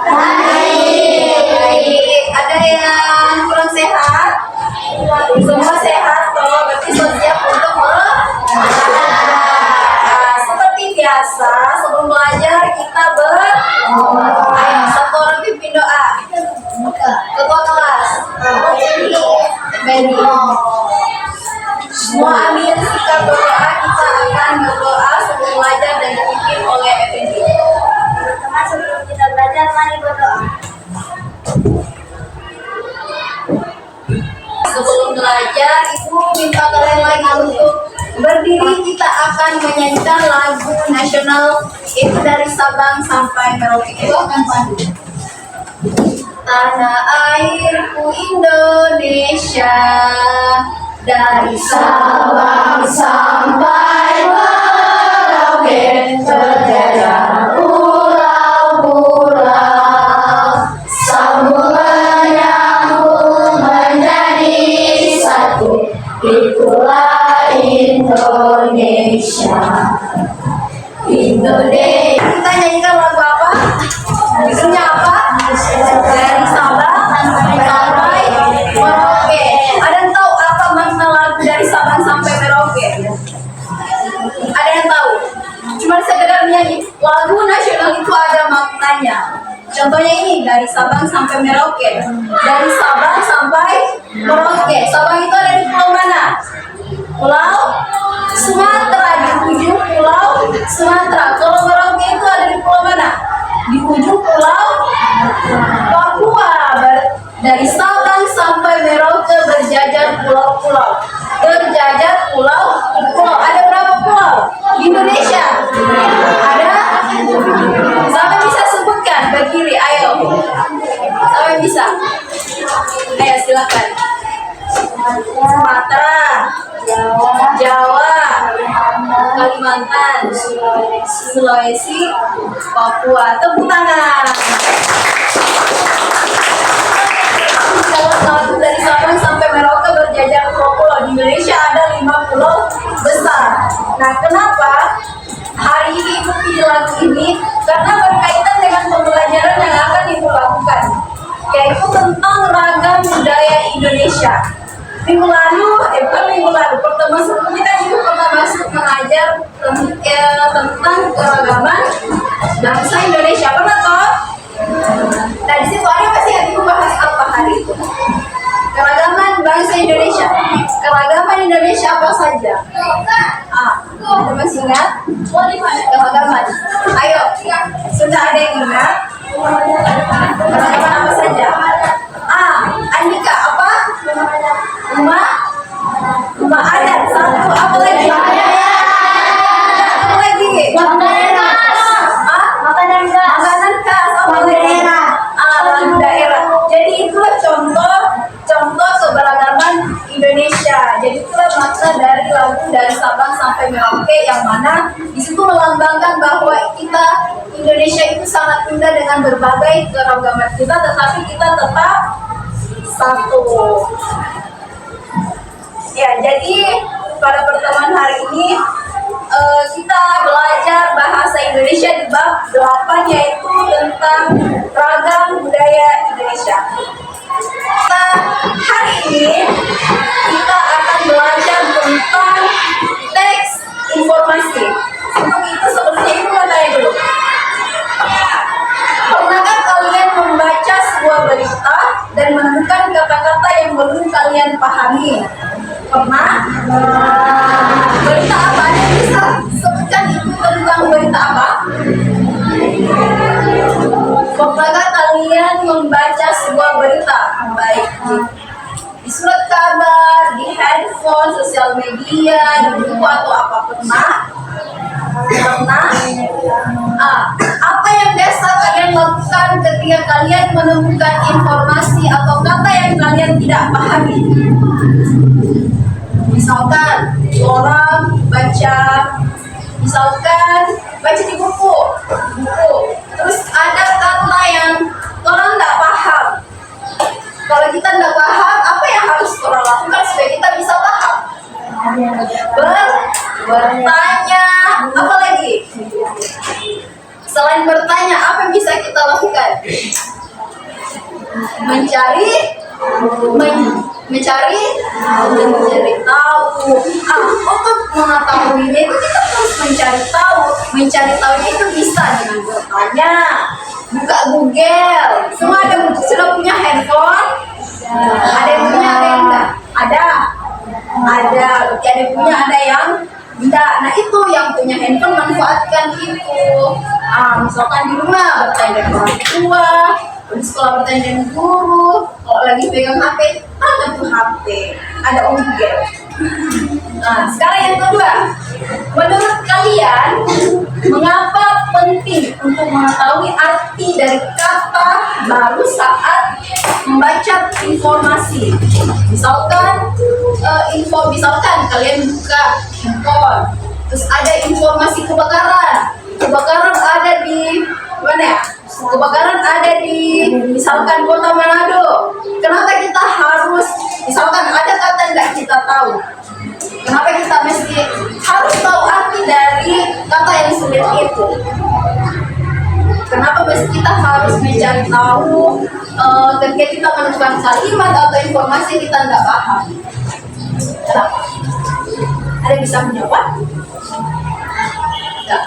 Baik. Ada yang kurang sehat? Semua sehat toh, berarti sudah siap untuk seperti biasa sebelum belajar kita ayo satu orang pimpin doa. Ketua kelas. Benny. Semua ambil sikap berdoa, kita akan berdoa sebelum belajar dan dipimpin oleh Effendi. Teman-teman, sebelum kita belajar, mari berdoa. Sebelum belajar, Ibu minta kalian lagi untuk berdiri. Kita akan menyanyikan lagu nasional itu dari Sabang sampai Merauke. Itu akan pandu. Tanah airku Indonesia, dari Sabang sampai Merauke, terjajar pulau-pulau, sambung menyambung menjadi satu, itulah Indonesia. Indonesia. Kita nyanyikan lagu apa? Judulnya apa? Dari Sabang sampai Merauke. Ada yang tahu apa makna lagu dari Sabang sampai Merauke? Ada yang tahu? Cuma sekedar nyanyi. Lagu nasional itu ada maknanya. Contohnya ini, dari Sabang sampai Merauke. Dari Sabang sampai Merauke. Sabang itu ada di pulau mana? Pulau Sumatera, di ujung pulau Sumatera. Kalau Merauke itu ada di pulau mana? Di ujung pulau Papua. Dari Sabang sampai Merauke berjajar pulau-pulau. Berjajar pulau-pulau. Ada berapa pulau di Indonesia? Ada? Siapa bisa sebutkan? Berdiri, ayo. Siapa bisa? Ayo silakan. Sumatera, Jawa, Kalimantan, Sulawesi, Papua. Tepuk tangan. Lagu dari Sabang sampai Merauke berjajar pulau-pulau. Di Indonesia ada 5 pulau besar. Nah, kenapa hari ini Ibu pilih lagu ini? Karena berkaitan dengan pembelajaran yang akan Ibu lakukan, yaitu tentang ragam budaya Indonesia. Minggu lalu, pertemuan sebelumnya kan Ibu pernah masuk mengajar tentang keragaman bangsa Indonesia. Pernah toh? Nah, di situ ada pasti yang Ibu bahas apa hari itu? Keragaman bangsa Indonesia. Keragaman Indonesia apa saja? Ada masih ingat? Keragaman. Ayo, sudah ada yang ingat? Keragaman apa saja? Andika, apa? Rumah adat. Satu, apa lagi? Apa lagi? Makanan khas. Apa lagi? Lagu daerah. Jadi itulah contoh keberagaman Indonesia. Jadi itulah makna dari lagu dari Sabang sampai Merauke, yang mana di situ melambangkan bahwa kita Indonesia itu sangat indah dengan berbagai keragaman kita, tetapi kita tetap satu. Ya, jadi pada pertemuan hari ini kita belajar bahasa Indonesia di bab 8, yaitu tentang ragam budaya Indonesia. Hari ini kita akan belajar tentang teks informasi. Untuk itu sebelumnya Ibu mau tanya dulu. Pernahkah kalian membaca sebuah berita dan menemukan kata-kata yang belum kalian pahami? Pernah? Berita apa? Ada yang bisa sebutkan itu tentang berita apa? Pernahkah kalian membaca sebuah berita, baik di surat kabar, di handphone, sosial media, di buku atau apa? Pernah? Apa yang biasa kalian lakukan ketika kalian menemukan informasi atau kata yang kalian tidak pahami? Misalkan orang baca di buku, terus ada kata yang orang tidak paham. Kalau kita tidak paham, apa yang harus orang lakukan supaya kita bisa paham? Bertanya. Apa lagi? Selain bertanya, apa yang bisa kita lakukan? Mencari mencari tahu. Untuk mengetahuinya itu kita harus mencari tahu. Mencari tahu itu bisa dengan bertanya, buka Google. Semua sudah punya handphone? Ada yang punya, ada yang enggak? Ada. Berarti ada yang punya, ada yang enggak. Nah itu yang punya handphone manfaatkan itu. Misalkan di rumah bertanya dengan orang tua, di sekolah bertanya dengan guru. Kalau lagi pegang HP, tanya tuh HP. Ada Google. Nah, sekarang yang kedua, menurut kalian mengapa penting untuk mengetahui arti dari kata baru saat membaca informasi? Misalkan kalian buka handphone, terus ada informasi kebakaran ada di mana ya? Kebakaran ada di misalkan kota Manado. Kenapa kita harus, misalkan ada kata yang kita tahu, kenapa kita mesti harus tahu arti dari kata yang sulit itu? Kenapa kita harus mencari tahu ketika kita menemukan kalimat atau informasi kita tidak paham? Kenapa? Ada yang bisa menjawab? Tidak.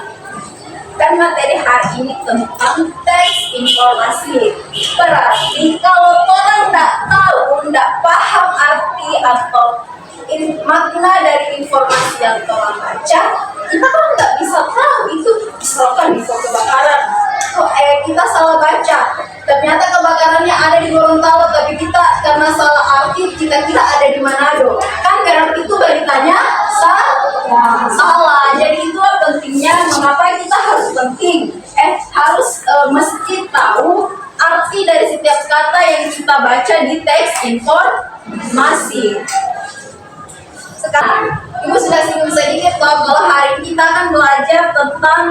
Kan materi hari ini tentang teks informasi. Berarti kalau orang tidak tahu, tidak paham arti atau makna dari informasi yang orang baca, kita kan nggak bisa tahu itu. Misalkan info kebakaran, kita salah baca, ternyata kebakarannya ada di Gorontalo, tapi kita karena salah arti kita kira ada di Manado. Kan berarti itu beritanya salah. Jadi itulah pentingnya mengapa kita harus mesti tahu arti dari setiap kata yang kita baca di teks informasi. Sekarang Ibu sudah singgung sedikit kalau hari ini kita akan belajar tentang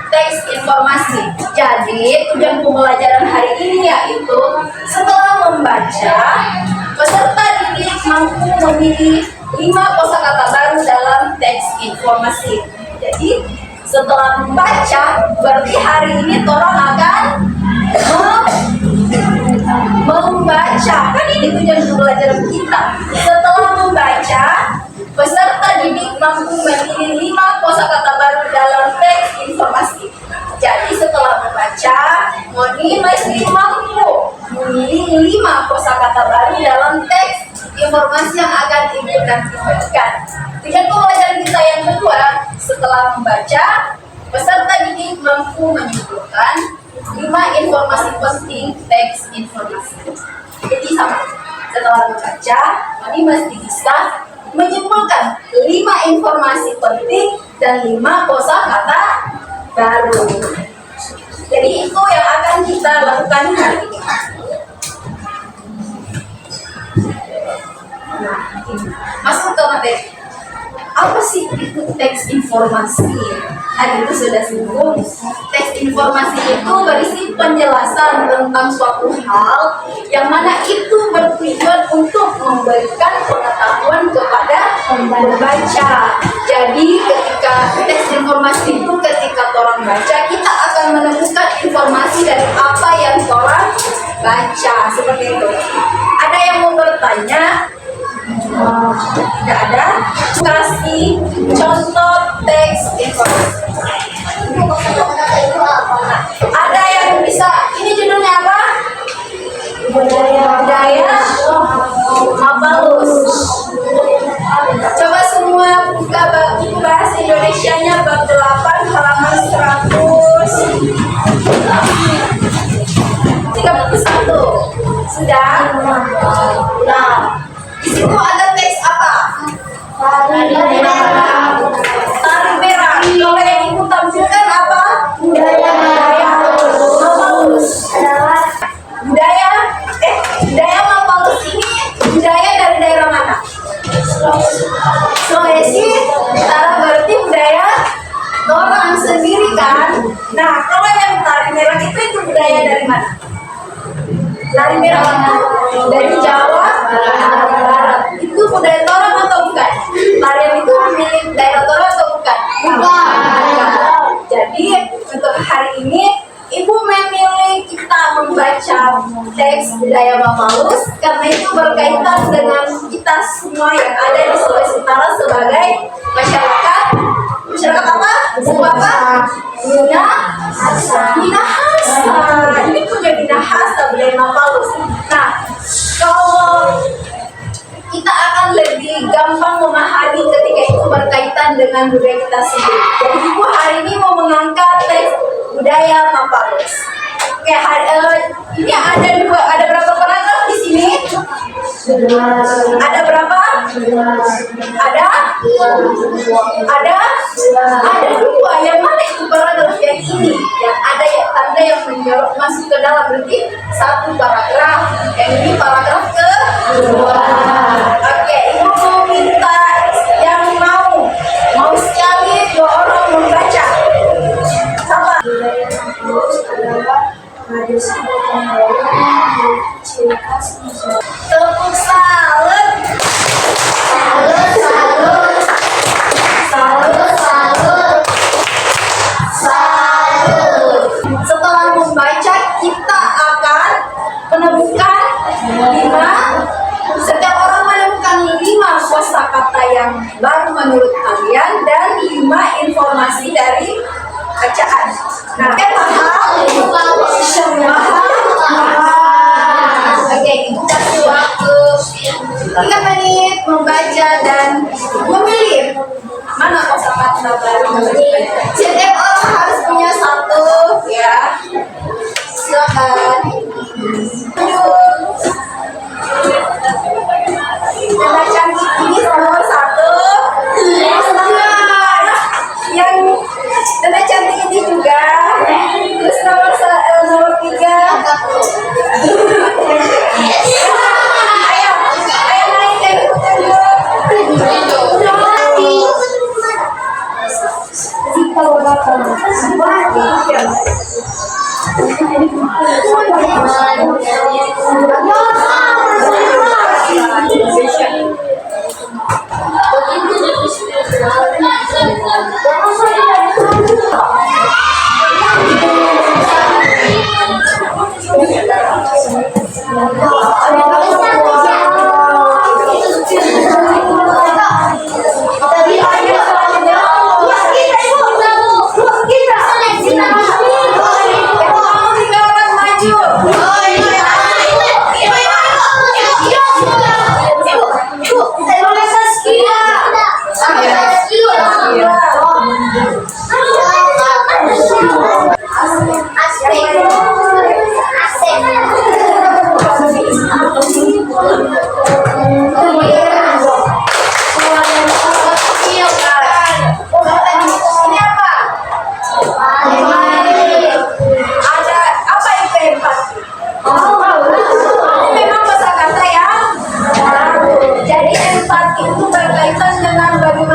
teks informasi. Jadi tujuan pembelajaran hari ini yaitu setelah membaca, peserta didik mampu memilih 5 kosakata baru dalam teks informasi. Jadi setelah membaca, berarti hari ini orang akan membaca. Kan ini tujuan pembelajaran kita. Setelah membaca, peserta didik mampu memilih 5 kosakata baru dalam teks informasi. Jadi setelah membaca, Moni mesti mampu memilih 5 kosakata baru dalam teks informasi yang akan Ibu nanti berikan. Tujuan pembelajaran kita yang kedua, setelah membaca, peserta didik mampu menyimpulkan 5 informasi penting teks informasi. Jadi sama, setelah membaca, Moni mesti bisa menyimpulkan 5 informasi penting dan 5 kosakata baru. Jadi itu yang akan kita lakukan hari ini. Nah, masuk ke materi. Apa sih itu teks informasi? Tadi itu sudah singgung. Teks informasi itu berisi penjelasan tentang suatu hal yang mana itu bertujuan untuk memberikan pengetahuan kepada pembaca. Jadi ketika teks informasi itu ketika orang baca, kita akan menemukan informasi dari apa yang orang baca. Seperti itu. Ada yang mau bertanya? Tidak ada. Kasih contoh teks informasi. Ada yang bisa, ini judulnya apa? Budaya Mabalus. Coba semua buka buku bahasa Indonesianya bab 8 halaman 131. Sudah? Nah, di situ ada teks apa? Tari Berak. Kalau yang Ibu tampilkan apa? Budaya Mabalus. Budaya Mabalus ini budaya dari daerah mana? Sulawesi Utara, berarti budaya orang sendiri kan? Nah, kalau yang tari merah itu budaya dari mana? Tari merah itu dari Jawa Barat. Itu budaya orang atau bukan? Tarian itu milik daerah orang atau bukan? Bukan. Jadi untuk hari ini Ibu memilih kita membaca terhadap teks budaya Mapalus karena itu berkaitan dengan kita semua yang ada di Sulawesi Utara sebagai masyarakat apa? Minahasa. Ini punya Minahasa budaya Mapalus. Nah, kalau kita akan lebih gampang memahami ketika itu berkaitan dengan budaya kita sendiri. Jadi Ibu hari ini mau mengangkat teks budaya Mapalus. Oke, ini ada berapa paragraf di sini? Ada berapa? Ada dua. Yang mana itu paragraf yang ini? Yang ada ya tanda yang menyorot masuk ke dalam, berarti satu paragraf. Yang ini paragraf kedua. Oke, Ibu mau minta yang mau sekali dua orang membaca. Sama. Tepuk salut. Setelah membaca, kita akan menemukan 5. Setiap orang menemukan 5 kosakata yang baru menurut kalian dan 5 informasi dari bacaan. Nah, Oke, Ibu kasih waktu 3 menit membaca dan memilih mana kosakata baru. Setiap orang harus punya 1, ya. Silakan. Tanda cantik ini nomor 1. Yang tanda cantik ini juga. Terus nomor 3. Ayo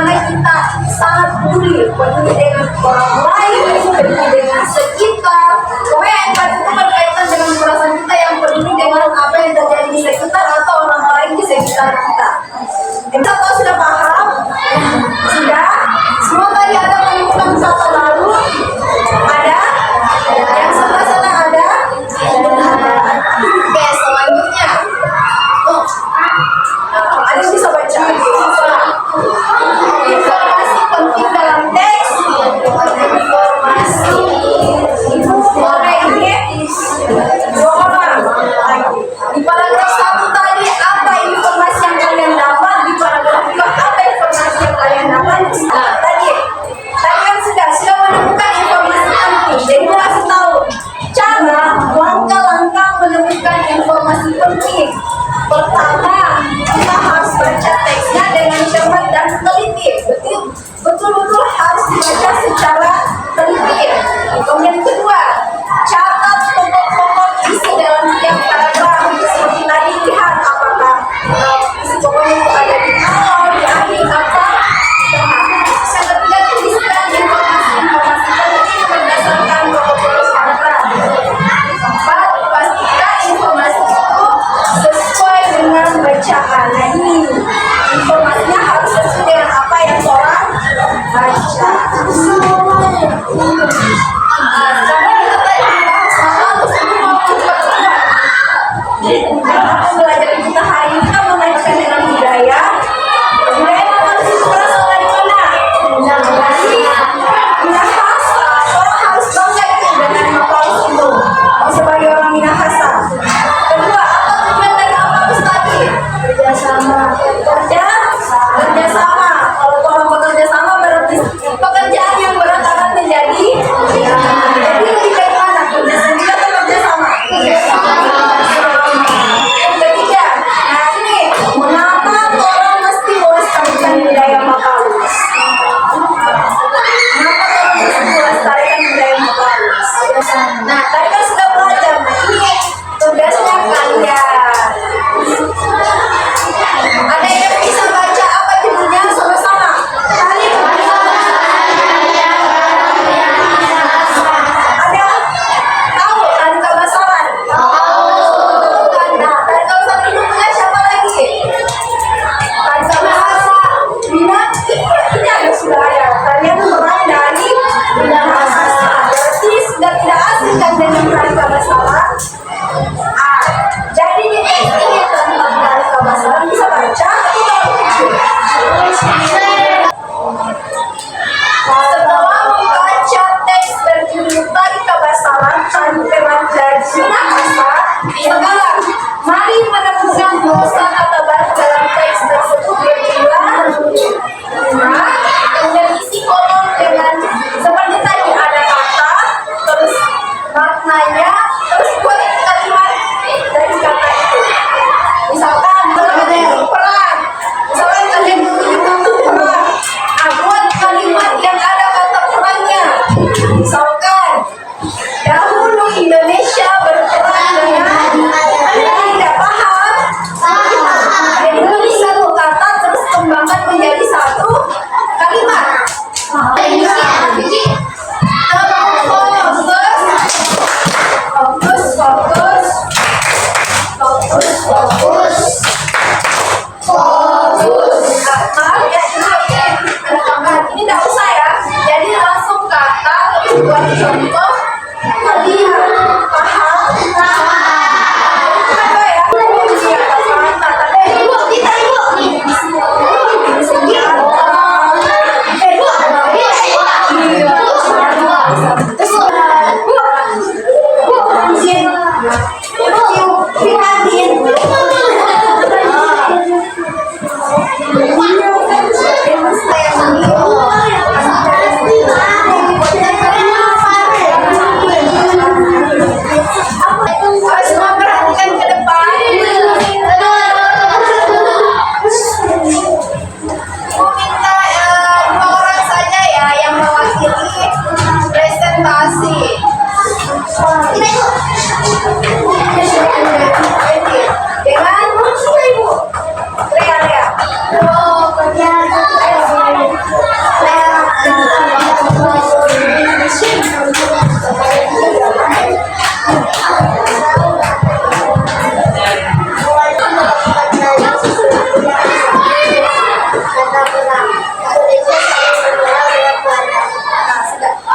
naik ke peduli dengan orang lain, peduli dengan sekitar. Pokoknya empati itu berkaitan dengan perasaan kita yang peduli dengan apa yang terjadi di sekitar atau orang lain di sekitar kita. Kita tahu sudah paham? Sudah? Semua tadi ada menemukan kata lalu? Ada? Yang sebelah sana ada? Oke, selanjutnya. Ada yang bisa baca? Informasi penting dalam teks. Informasi. Boleh ini? 2 orang. Di paragraf 1 tadi apa informasi yang kalian dapat? Di paragraf 2 apa informasi yang kalian dapat? Nah, tadi kan sudah menemukan informasi penting. Jadi kita kasih tahu cara langkah-langkah menemukan informasi penting. Pertama, kita harus baca teksnya dengan cermat dan teliti. Betul-betul harus dibaca secara teliti. Kemudian kedua, catat pokok-pokok isi dalam setiap paragraf. Seperti tadi lihat apakah isi pokoknya itu ada di awal, di akhir, apa. Yang ketiga, tuliskan informasi-informasi penting berdasarkan pokok-pokok paragraf. Keempat, pastikan informasi itu sesuai dengan Maaf ya, ada tambahan. Ini nggak usah ya. Jadi langsung kata buat contoh kalian paham? Apa ya? Paham kata deh. Ibu, kita ibu. Semua perhatikan ke depan. Aku minta dua orang saja ya yang mewakili presentasi. Dengan Lea.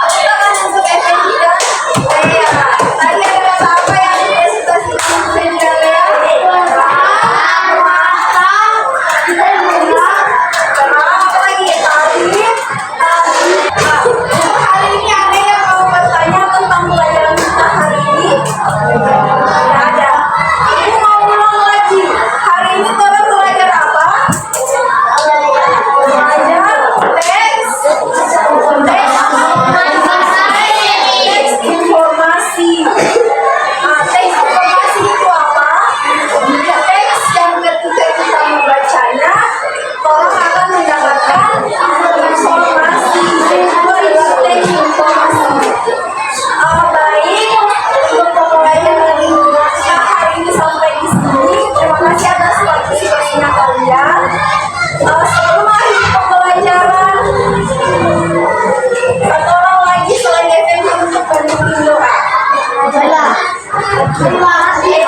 Silakan untuk Effendi dan Lea. Tadi ada kata apa yang dipresentasikan Effendi dan Lea? Apa lagi? Hari ini ada yang mau bertanya tentang pelajaran kita hari ini? Tidak ada. Ibu mau ulang lagi. Hari ini kita belajar apa? Belajar teks informasi. Teks informasi itu apa? Teks yang ketika kita membacanya, orang akan mendapatkan informasi. Itu teks informasi. Baik, untuk pembelajaran kita hari ini sampai di sini. Terima kasih atas partisipasinya kalian. Sebelum akhir pembelajaran, satu orang lagi selain Effendi untuk bantuin doa. Terima kasih.